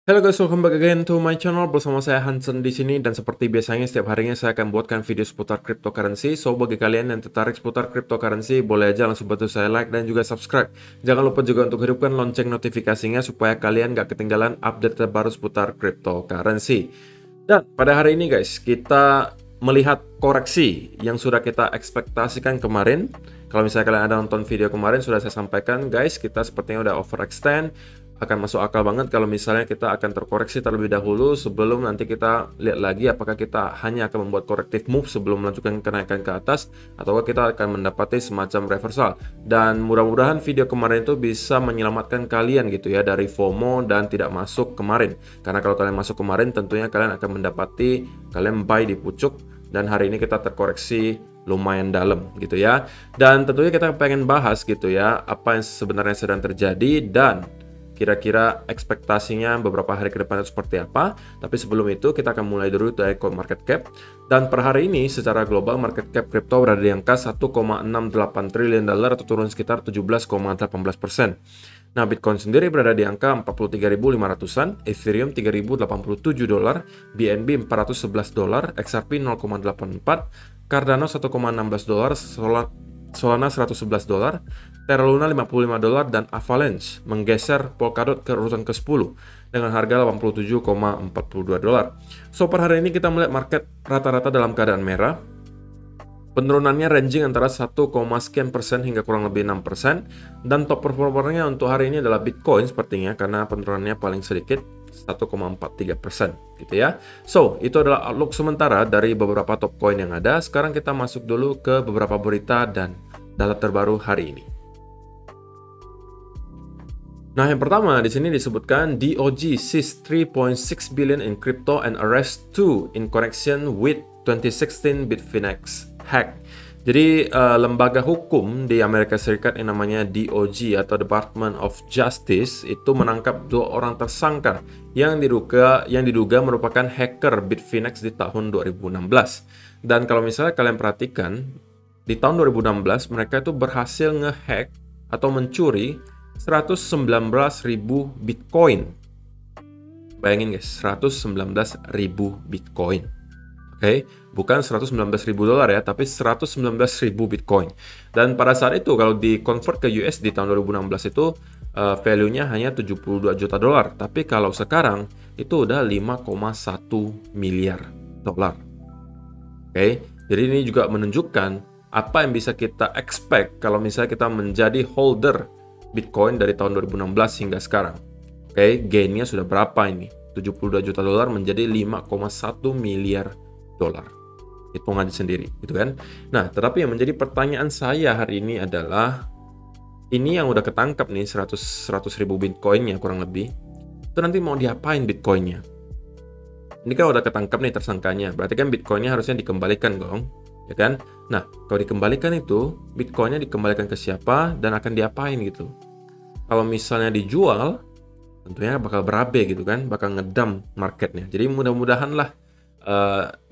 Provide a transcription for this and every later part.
Halo guys, welcome back again to my channel. Bersama saya Hansen di sini, dan seperti biasanya setiap harinya saya akan buatkan video seputar cryptocurrency. So bagi kalian yang tertarik seputar cryptocurrency, boleh aja langsung bantu saya like dan juga subscribe. Jangan lupa juga untuk hidupkan lonceng notifikasinya supaya kalian gak ketinggalan update terbaru seputar cryptocurrency. Dan pada hari ini guys, kita melihat koreksi yang sudah kita ekspektasikan kemarin. Kalau misalnya kalian ada nonton video kemarin, sudah saya sampaikan guys, kita sepertinya udah overextend. Akan masuk akal banget kalau misalnya kita akan terkoreksi terlebih dahulu sebelum nanti kita lihat lagi apakah kita hanya akan membuat corrective move sebelum melanjutkan kenaikan ke atas, atau kita akan mendapati semacam reversal. Dan mudah-mudahan video kemarin itu bisa menyelamatkan kalian gitu ya dari FOMO dan tidak masuk kemarin. Karena kalau kalian masuk kemarin tentunya kalian akan mendapati kalian buy di pucuk, dan hari ini kita terkoreksi lumayan dalam gitu ya. Dan tentunya kita pengen bahas gitu ya apa yang sebenarnya sedang terjadi dan kira-kira ekspektasinya beberapa hari ke depan itu seperti apa. Tapi sebelum itu kita akan mulai dulu dari market cap. Dan per hari ini secara global market cap crypto berada di angka 1,68 triliun dolar atau turun sekitar 17,18%. Nah, Bitcoin sendiri berada di angka 43.500-an, Ethereum 3.087 dolar, BNB 411 dolar, XRP 0,84, Cardano 1,16 dolar, Solana 111 dolar, Terra Luna 55 dolar, dan Avalanche menggeser Polkadot ke urutan ke-10 dengan harga 87,42 dolar. So per hari ini kita melihat market rata-rata dalam keadaan merah. Penurunannya ranging antara 1, sekian persen hingga kurang lebih 6%, dan top performernya untuk hari ini adalah Bitcoin sepertinya karena penurunannya paling sedikit 1,43% gitu ya. So, itu adalah outlook sementara dari beberapa top coin yang ada. Sekarang kita masuk dulu ke beberapa berita dan data terbaru hari ini. Nah, yang pertama di sini disebutkan DOJ seized 3.6 billion in crypto and arrest 2 in connection with 2016 Bitfinex hack. Jadi lembaga hukum di Amerika Serikat yang namanya DOJ atau Department of Justice itu menangkap 2 orang tersangka yang diduga merupakan hacker Bitfinex di tahun 2016. Dan kalau misalnya kalian perhatikan, di tahun 2016 mereka itu berhasil ngehack atau mencuri 119.000 Bitcoin. Bayangin guys, 119.000 Bitcoin. Oke, bukan 119.000 dolar ya, tapi 119.000 Bitcoin. Dan pada saat itu kalau di-convert ke US di tahun 2016 itu value-nya hanya 72 juta dolar. Tapi kalau sekarang itu udah 5,1 miliar dolar. Oke, jadi ini juga menunjukkan apa yang bisa kita expect kalau misalnya kita menjadi holder Bitcoin dari tahun 2016 hingga sekarang. Oke, gain-nya sudah berapa ini? 72 juta dolar menjadi 5,1 miliar dolar. Hitung aja sendiri, gitu kan? Nah, tetapi yang menjadi pertanyaan saya hari ini adalah, ini yang udah ketangkap nih 100 ribu Bitcoinnya kurang lebih, itu nanti mau diapain Bitcoinnya? Ini kan udah ketangkap nih tersangkanya, berarti kan Bitcoinnya harusnya dikembalikan dong, ya kan? Nah, kalau dikembalikan itu, Bitcoinnya dikembalikan ke siapa dan akan diapain gitu? Kalau misalnya dijual, tentunya bakal berabe gitu kan, bakal ngedam marketnya. Jadi mudah-mudahan lah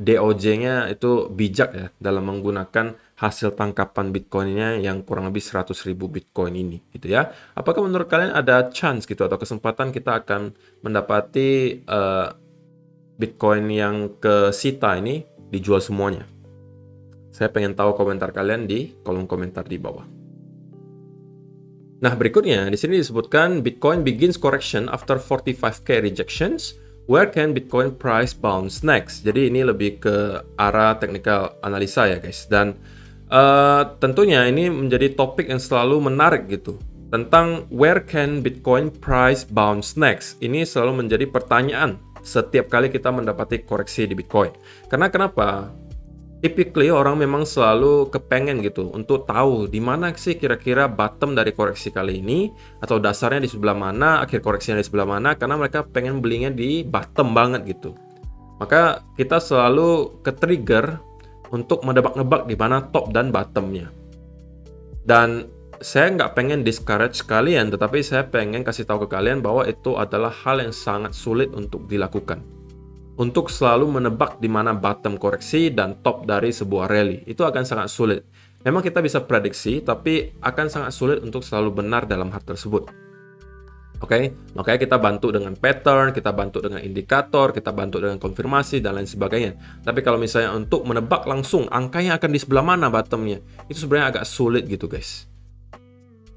DOJ-nya itu bijak ya dalam menggunakan hasil tangkapan Bitcoin-nya yang kurang lebih 100 ribu Bitcoin ini gitu ya. Apakah menurut kalian ada chance gitu atau kesempatan kita akan mendapati Bitcoin yang kesita ini dijual semuanya? Saya pengen tahu komentar kalian di kolom komentar di bawah. Nah, berikutnya di sini disebutkan Bitcoin begins correction after 45k rejections. Where can Bitcoin price bounce next? Jadi ini lebih ke arah technical analisa ya guys. Dan tentunya ini menjadi topik yang selalu menarik gitu. Tentang where can Bitcoin price bounce next? Ini selalu menjadi pertanyaan setiap kali kita mendapati koreksi di Bitcoin. Karena kenapa? Typically orang memang selalu kepengen gitu untuk tahu di mana sih kira-kira bottom dari koreksi kali ini, atau dasarnya di sebelah mana, akhir koreksinya di sebelah mana, karena mereka pengen belinya di bottom banget gitu. Maka kita selalu ke-trigger untuk menebak-nebak di mana top dan bottomnya. Dan saya nggak pengen discourage kalian, tetapi saya pengen kasih tahu ke kalian bahwa itu adalah hal yang sangat sulit untuk dilakukan. Untuk selalu menebak di mana bottom koreksi dan top dari sebuah rally. Itu akan sangat sulit. Memang kita bisa prediksi, tapi akan sangat sulit untuk selalu benar dalam hal tersebut. Oke, makanya kita bantu dengan pattern, kita bantu dengan indikator, kita bantu dengan konfirmasi, dan lain sebagainya. Tapi kalau misalnya untuk menebak langsung angkanya akan di sebelah mana bottomnya, itu sebenarnya agak sulit gitu guys.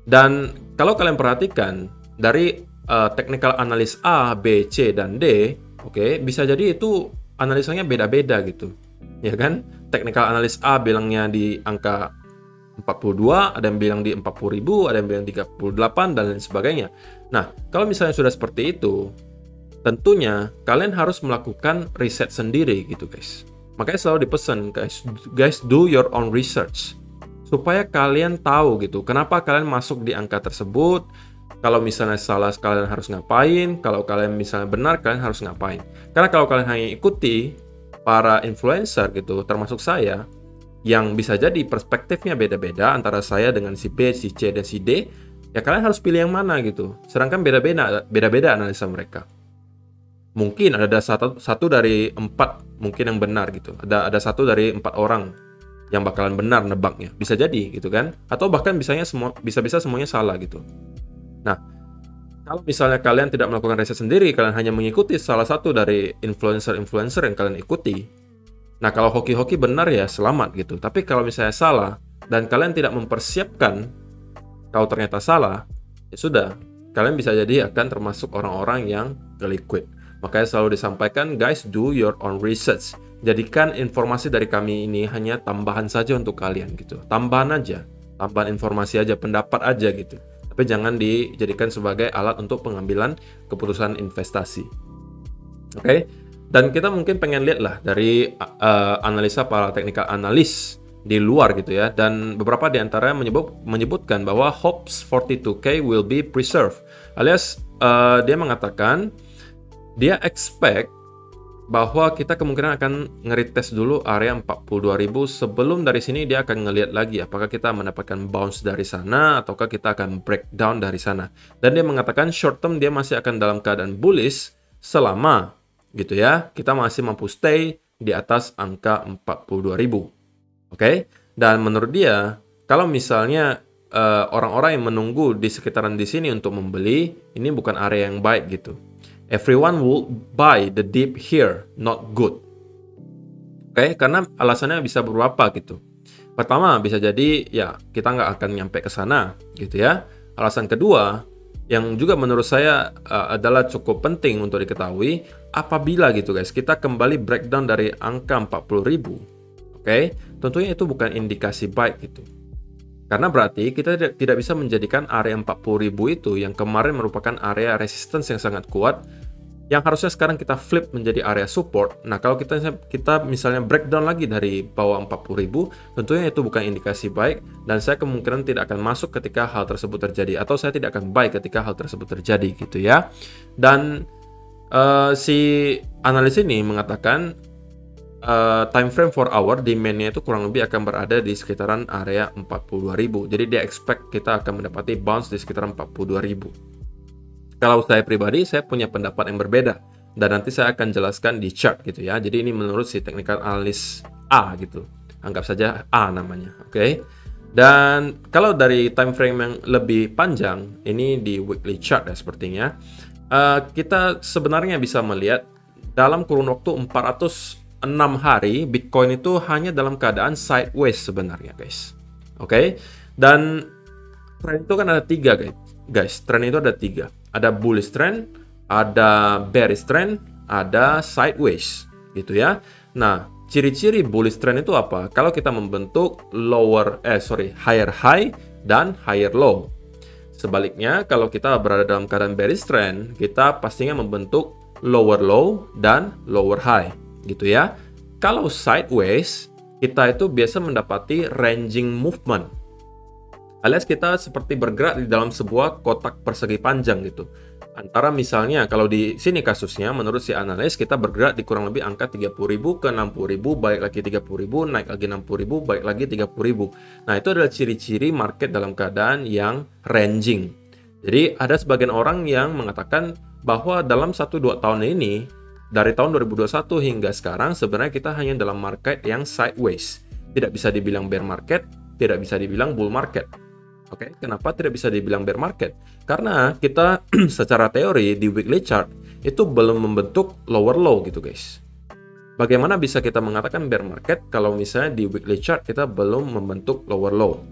Dan kalau kalian perhatikan, dari technical analis A, B, C, dan D, oke, bisa jadi itu analisanya beda-beda gitu. Ya kan? Technical analis A bilangnya di angka 42, ada yang bilang di 40.000, ada yang bilang 38, dan lain sebagainya. Nah, kalau misalnya sudah seperti itu, tentunya kalian harus melakukan riset sendiri gitu guys. Makanya selalu dipesan, guys do your own research. Supaya kalian tahu gitu, kenapa kalian masuk di angka tersebut. Kalau misalnya salah, kalian harus ngapain. Kalau kalian misalnya benar, kalian harus ngapain. Karena kalau kalian hanya ikuti para influencer gitu, termasuk saya, yang bisa jadi perspektifnya beda-beda antara saya dengan si B, si C, dan si D, ya kalian harus pilih yang mana gitu. Sedangkan beda-beda analisa mereka. Mungkin ada satu dari 4 mungkin yang benar gitu. Ada satu dari 4 orang yang bakalan benar nebaknya. Bisa jadi gitu kan. Atau bahkan bisa-bisa semuanya salah gitu. Nah, kalau misalnya kalian tidak melakukan riset sendiri, kalian hanya mengikuti salah satu dari influencer-influencer yang kalian ikuti. Nah, kalau hoki-hoki benar ya selamat gitu. Tapi kalau misalnya salah dan kalian tidak mempersiapkan, kalau ternyata salah, ya sudah, kalian bisa jadi akan termasuk orang-orang yang ke-liquid. Makanya selalu disampaikan, guys, do your own research. Jadikan informasi dari kami ini hanya tambahan saja untuk kalian gitu. Tambahan aja, tambahan informasi aja, pendapat aja gitu. Tapi jangan dijadikan sebagai alat untuk pengambilan keputusan investasi. Oke? Dan kita mungkin pengen lihat lah dari analisa para technical analis di luar gitu ya. Dan beberapa di antaranya menyebutkan bahwa Hobbs 42K will be preserved. Alias dia mengatakan dia expect bahwa kita kemungkinan akan nge-retest dulu area 42.000 sebelum dari sini dia akan ngelihat lagi apakah kita mendapatkan bounce dari sana ataukah kita akan breakdown dari sana. Dan dia mengatakan short term dia masih akan dalam keadaan bullish selama gitu ya, kita masih mampu stay di atas angka 42.000. Oke? Dan menurut dia, kalau misalnya orang-orang yang menunggu di sekitaran di sini untuk membeli, ini bukan area yang baik gitu. Everyone will buy the dip here, not good. Oke? Karena alasannya bisa beberapa gitu. Pertama, bisa jadi ya kita nggak akan nyampe ke sana gitu ya. Alasan kedua, yang juga menurut saya adalah cukup penting untuk diketahui, apabila gitu guys, kita kembali breakdown dari angka 40.000, oke, tentunya itu bukan indikasi baik gitu. Karena berarti kita tidak bisa menjadikan area 40.000 itu yang kemarin merupakan area resistance yang sangat kuat, yang harusnya sekarang kita flip menjadi area support. Nah, kalau kita misalnya breakdown lagi dari bawah 40.000, tentunya itu bukan indikasi baik, dan saya kemungkinan tidak akan masuk ketika hal tersebut terjadi, atau saya tidak akan buy ketika hal tersebut terjadi gitu ya. Dan si analis ini mengatakan time frame 4 hour demand-nya itu kurang lebih akan berada di sekitaran area 42.000. Jadi dia expect kita akan mendapati bounce di sekitaran 42.000. Kalau saya pribadi, saya punya pendapat yang berbeda. Dan nanti saya akan jelaskan di chart gitu ya. Jadi ini menurut si technical analyst A gitu. Anggap saja A namanya. Oke. Dan kalau dari time frame yang lebih panjang, ini di weekly chart ya sepertinya. Kita sebenarnya bisa melihat dalam kurun waktu 406 hari, Bitcoin itu hanya dalam keadaan sideways sebenarnya guys. Oke. Dan tren itu kan ada 3 guys. Tren itu ada 3. Ada bullish trend, ada bearish trend, ada sideways gitu ya. Nah, ciri-ciri bullish trend itu apa? Kalau kita membentuk higher high dan higher low. Sebaliknya, kalau kita berada dalam keadaan bearish trend, kita pastinya membentuk lower low dan lower high gitu ya. Kalau sideways, kita itu biasa mendapati ranging movement. Alias kita seperti bergerak di dalam sebuah kotak persegi panjang gitu. Antara misalnya kalau di sini kasusnya menurut si analis kita bergerak di kurang lebih angka 30.000 ke 60.000, baik lagi 30.000, naik lagi 60.000, baik lagi 30.000. Nah, itu adalah ciri-ciri market dalam keadaan yang ranging. Jadi ada sebagian orang yang mengatakan bahwa dalam 1-2 tahun ini, dari tahun 2021 hingga sekarang sebenarnya kita hanya dalam market yang sideways. Tidak bisa dibilang bear market, tidak bisa dibilang bull market. Oke, kenapa tidak bisa dibilang bear market? Karena kita secara teori di weekly chart itu belum membentuk lower low gitu guys. Bagaimana bisa kita mengatakan bear market kalau misalnya di weekly chart kita belum membentuk lower low?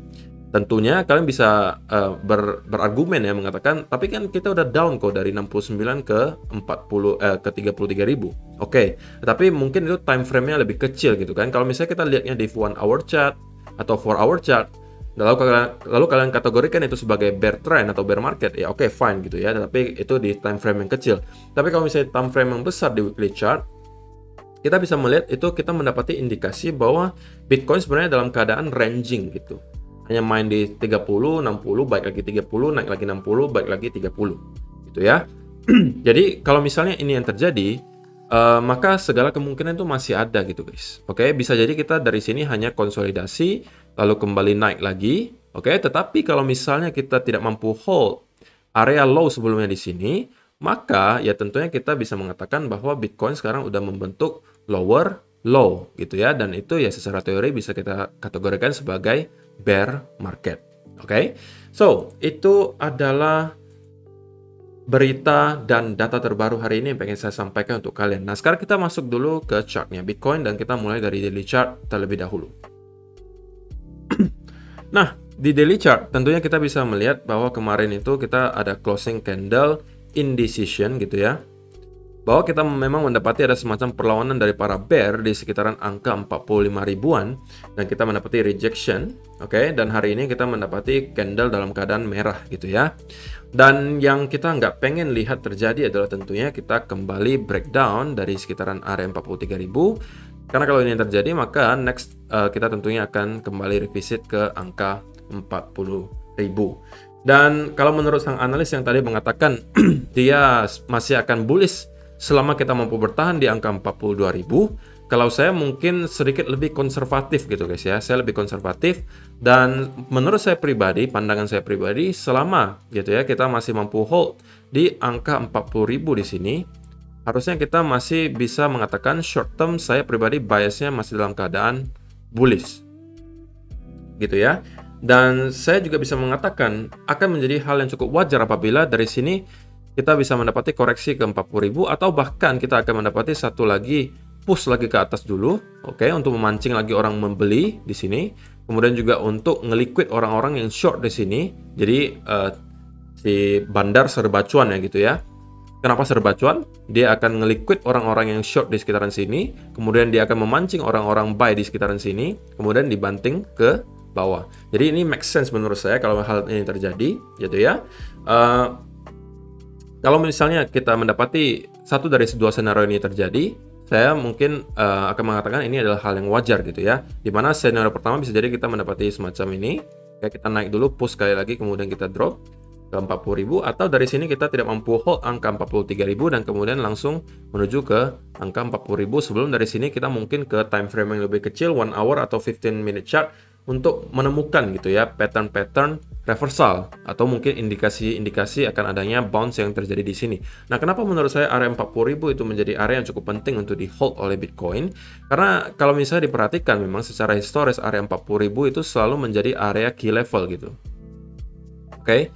Tentunya kalian bisa berargumen ya mengatakan, tapi kan kita udah down kok dari 69 ke 33.000. Oke, tapi mungkin itu time frame-nya lebih kecil gitu kan. Kalau misalnya kita lihatnya di 1 hour chart atau 4 hour chart, lalu kalian kategorikan itu sebagai bear trend atau bear market, ya oke, fine gitu ya, tapi itu di time frame yang kecil. Tapi kalau misalnya time frame yang besar di weekly chart, kita bisa melihat itu kita mendapati indikasi bahwa Bitcoin sebenarnya dalam keadaan ranging gitu. Hanya main di 30, 60, baik lagi 30, naik lagi 60, baik lagi 30 gitu ya. Jadi kalau misalnya ini yang terjadi, maka segala kemungkinan itu masih ada gitu guys. Oke, bisa jadi kita dari sini hanya konsolidasi lalu kembali naik lagi. Oke, tetapi kalau misalnya kita tidak mampu hold area low sebelumnya di sini, maka ya tentunya kita bisa mengatakan bahwa Bitcoin sekarang udah membentuk lower low gitu ya, dan itu ya secara teori bisa kita kategorikan sebagai bear market. Oke. So, itu adalah berita dan data terbaru hari ini yang pengen saya sampaikan untuk kalian. Nah, sekarang kita masuk dulu ke chartnya Bitcoin dan kita mulai dari daily chart terlebih dahulu. Nah, di daily chart tentunya kita bisa melihat bahwa kemarin itu kita ada closing candle indecision gitu ya. Bahwa kita memang mendapati ada semacam perlawanan dari para bear di sekitaran angka 45 ribuan dan kita mendapati rejection, oke, dan hari ini kita mendapati candle dalam keadaan merah gitu ya. Dan yang kita nggak pengen lihat terjadi adalah tentunya kita kembali breakdown dari sekitaran area 43 ribu. Karena kalau ini yang terjadi, maka next kita tentunya akan kembali revisit ke angka 40.000. Dan kalau menurut sang analis yang tadi mengatakan dia masih akan bullish selama kita mampu bertahan di angka 42.000, kalau saya mungkin sedikit lebih konservatif gitu guys ya. Saya lebih konservatif dan menurut saya pribadi, pandangan saya pribadi, selama gitu ya kita masih mampu hold di angka 40.000 di sini, harusnya kita masih bisa mengatakan short term saya pribadi biasnya masih dalam keadaan bullish gitu ya. Dan saya juga bisa mengatakan akan menjadi hal yang cukup wajar apabila dari sini kita bisa mendapati koreksi ke 40.000 atau bahkan kita akan mendapati satu lagi push lagi ke atas dulu, oke, untuk memancing lagi orang membeli di sini. Kemudian juga untuk ngeliquid orang-orang yang short di sini. Jadi si bandar serba cuan ya gitu ya. Kenapa serba cuan? Dia akan ngeliquid orang-orang yang short di sekitaran sini, kemudian dia akan memancing orang-orang buy di sekitaran sini, kemudian dibanting ke bawah. Jadi ini make sense menurut saya kalau hal ini terjadi, gitu ya. Kalau misalnya kita mendapati satu dari dua scenario ini terjadi, saya mungkin akan mengatakan ini adalah hal yang wajar gitu ya. Dimana scenario pertama bisa jadi kita mendapati semacam ini, kayak kita naik dulu, push sekali lagi, kemudian kita drop ke 40.000, atau dari sini kita tidak mampu hold angka 43.000 dan kemudian langsung menuju ke angka 40.000 sebelum dari sini kita mungkin ke time frame yang lebih kecil 1 hour atau 15 minute chart untuk menemukan gitu ya pattern-pattern reversal atau mungkin indikasi-indikasi akan adanya bounce yang terjadi di sini. Nah, kenapa menurut saya area 40.000 itu menjadi area yang cukup penting untuk di hold oleh Bitcoin? Karena kalau misalnya diperhatikan memang secara historis area 40.000 itu selalu menjadi area key level gitu. Oke.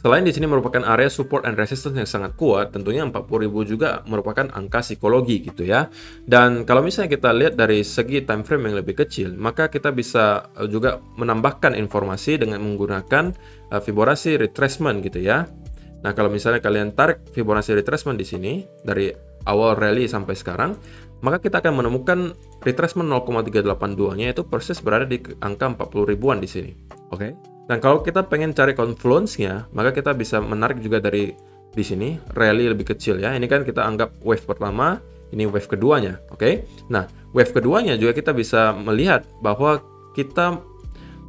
Selain di sini merupakan area support and resistance yang sangat kuat, tentunya 40.000 juga merupakan angka psikologi gitu ya. Dan kalau misalnya kita lihat dari segi time frame yang lebih kecil, maka kita bisa juga menambahkan informasi dengan menggunakan Fibonacci retracement gitu ya. Nah, kalau misalnya kalian tarik Fibonacci retracement di sini dari awal rally sampai sekarang, maka kita akan menemukan retracement 0,382-nya itu persis berada di angka 40 ribuan di sini. Oke. Dan kalau kita pengen cari confluence-nya, maka kita bisa menarik juga dari di sini rally lebih kecil ya. Ini kan kita anggap wave pertama, ini wave keduanya, oke? Nah, wave keduanya juga kita bisa melihat bahwa kita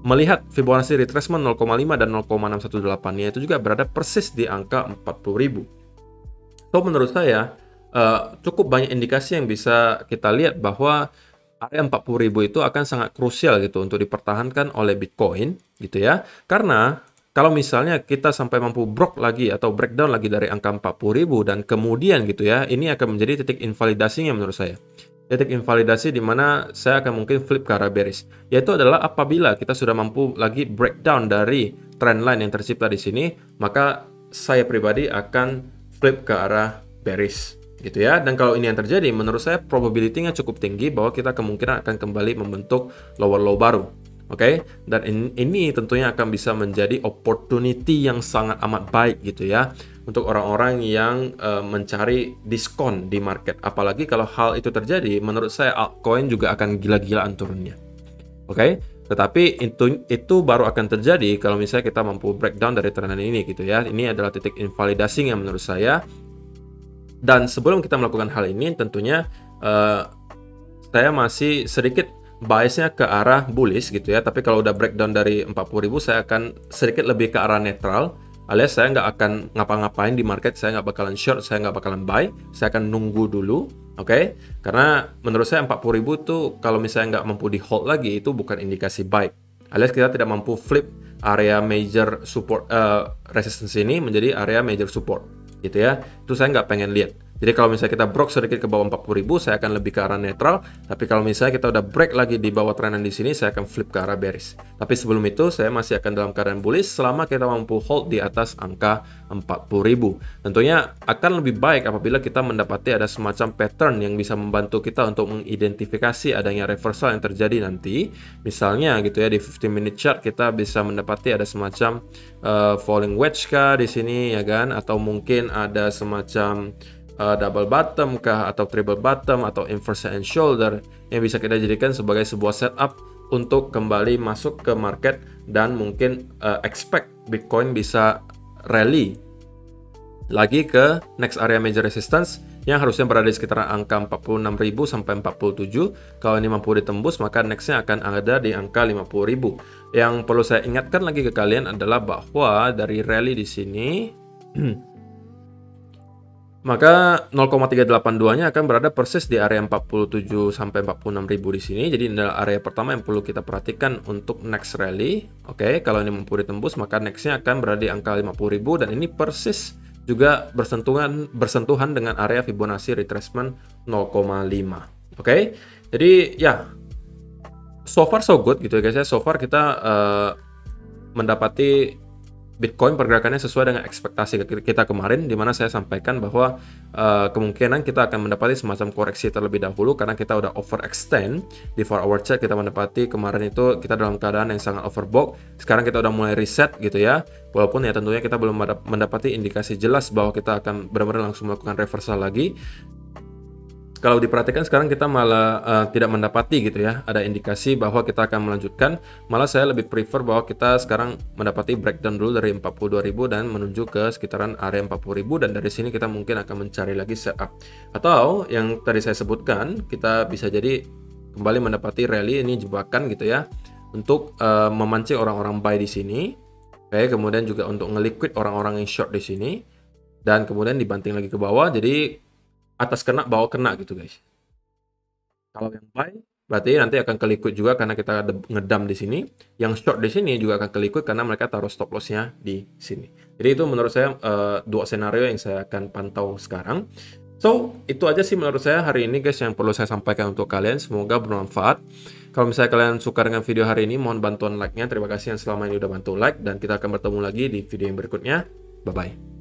melihat Fibonacci retracement 0,5 dan 0,618-nya itu juga berada persis di angka 40.000. So, menurut saya cukup banyak indikasi yang bisa kita lihat bahwa area 40.000 itu akan sangat krusial gitu untuk dipertahankan oleh Bitcoin gitu ya. Karena kalau misalnya kita sampai mampu lagi atau breakdown lagi dari angka 40.000 dan kemudian gitu ya, ini akan menjadi titik invalidasinya menurut saya. Titik invalidasi di mana saya akan mungkin flip ke arah bearish. Yaitu adalah apabila kita sudah mampu lagi breakdown dari trend line yang tercipta di sini, maka saya pribadi akan flip ke arah bearish gitu ya. Dan kalau ini yang terjadi, menurut saya probability-nya cukup tinggi bahwa kita kemungkinan akan kembali membentuk lower low baru. Oke, dan ini tentunya akan bisa menjadi opportunity yang sangat amat baik gitu ya untuk orang-orang yang mencari diskon di market. Apalagi kalau hal itu terjadi, menurut saya altcoin juga akan gila-gilaan turunnya. Oke, tetapi itu baru akan terjadi kalau misalnya kita mampu breakdown dari trendan ini gitu ya. Ini adalah titik invalidasinya menurut saya. Dan sebelum kita melakukan hal ini, tentunya saya masih sedikit biasnya ke arah bullish gitu ya. Tapi kalau udah breakdown dari 40.000, saya akan sedikit lebih ke arah netral, alias saya nggak akan ngapa-ngapain di market. Saya nggak bakalan short, saya nggak bakalan buy, saya akan nunggu dulu. Oke, karena menurut saya 40.000 itu kalau misalnya nggak mampu di hold lagi, itu bukan indikasi buy, alias kita tidak mampu flip area major support resistance ini menjadi area major support gitu ya. Itu saya nggak pengen lihat. Jadi kalau misalnya kita broke sedikit ke bawah 40.000, saya akan lebih ke arah netral. Tapi kalau misalnya kita udah break lagi di bawah trendan di sini, saya akan flip ke arah bearish. Tapi sebelum itu, saya masih akan dalam keadaan bullish selama kita mampu hold di atas angka 40.000. Tentunya akan lebih baik apabila kita mendapati ada semacam pattern yang bisa membantu kita untuk mengidentifikasi adanya reversal yang terjadi nanti. Misalnya gitu ya, di 15 minute chart kita bisa mendapati ada semacam falling wedge kah di sini ya kan, atau mungkin ada semacam double bottom kah, atau triple bottom, atau inverse and shoulder yang bisa kita jadikan sebagai sebuah setup untuk kembali masuk ke market dan mungkin expect Bitcoin bisa rally lagi ke next area major resistance yang harusnya berada di sekitaran angka 46.000 sampai 47. Kalau ini mampu ditembus, maka nextnya akan ada di angka 50.000. Yang perlu saya ingatkan lagi ke kalian adalah bahwa dari rally di sini maka 0,382-nya akan berada persis di area 47 sampai 46.000 di sini. Jadi ini adalah area pertama yang perlu kita perhatikan untuk next rally. Oke, kalau ini mampu ditembus, maka nextnya akan berada di angka 50.000 dan ini persis juga bersentuhan dengan area Fibonacci retracement 0,5. Oke, jadi ya so far so good gitu ya guys ya. So far kita mendapati Bitcoin pergerakannya sesuai dengan ekspektasi kita kemarin, di mana saya sampaikan bahwa kemungkinan kita akan mendapati semacam koreksi terlebih dahulu karena kita udah overextend. Di 4-hour chart kita mendapati kemarin itu kita dalam keadaan yang sangat overbought. Sekarang kita udah mulai reset gitu ya. Walaupun ya tentunya kita belum mendapati indikasi jelas bahwa kita akan benar-benar langsung melakukan reversal lagi. Kalau diperhatikan sekarang kita malah tidak mendapati gitu ya, ada indikasi bahwa kita akan melanjutkan. Malah saya lebih prefer bahwa kita sekarang mendapati breakdown dulu dari 42.000 dan menuju ke sekitaran area 40.000, dan dari sini kita mungkin akan mencari lagi setup. Atau yang tadi saya sebutkan, kita bisa jadi kembali mendapati rally ini jebakan gitu ya, untuk memancing orang-orang buy di sini. Oke, kemudian juga untuk ngeliquid orang-orang yang short di sini, dan kemudian dibanting lagi ke bawah. Jadi atas kena, bawah kena gitu guys. Kalau yang buy berarti nanti akan ke liquid juga karena kita ngedam di sini. Yang short di sini juga akan ke liquid karena mereka taruh stop loss-nya di sini. Jadi itu menurut saya dua skenario yang saya akan pantau sekarang. So, itu aja sih menurut saya hari ini guys yang perlu saya sampaikan untuk kalian. Semoga bermanfaat. Kalau misalnya kalian suka dengan video hari ini, mohon bantuan like-nya. Terima kasih yang selama ini udah bantu like, dan kita akan bertemu lagi di video yang berikutnya. Bye-bye.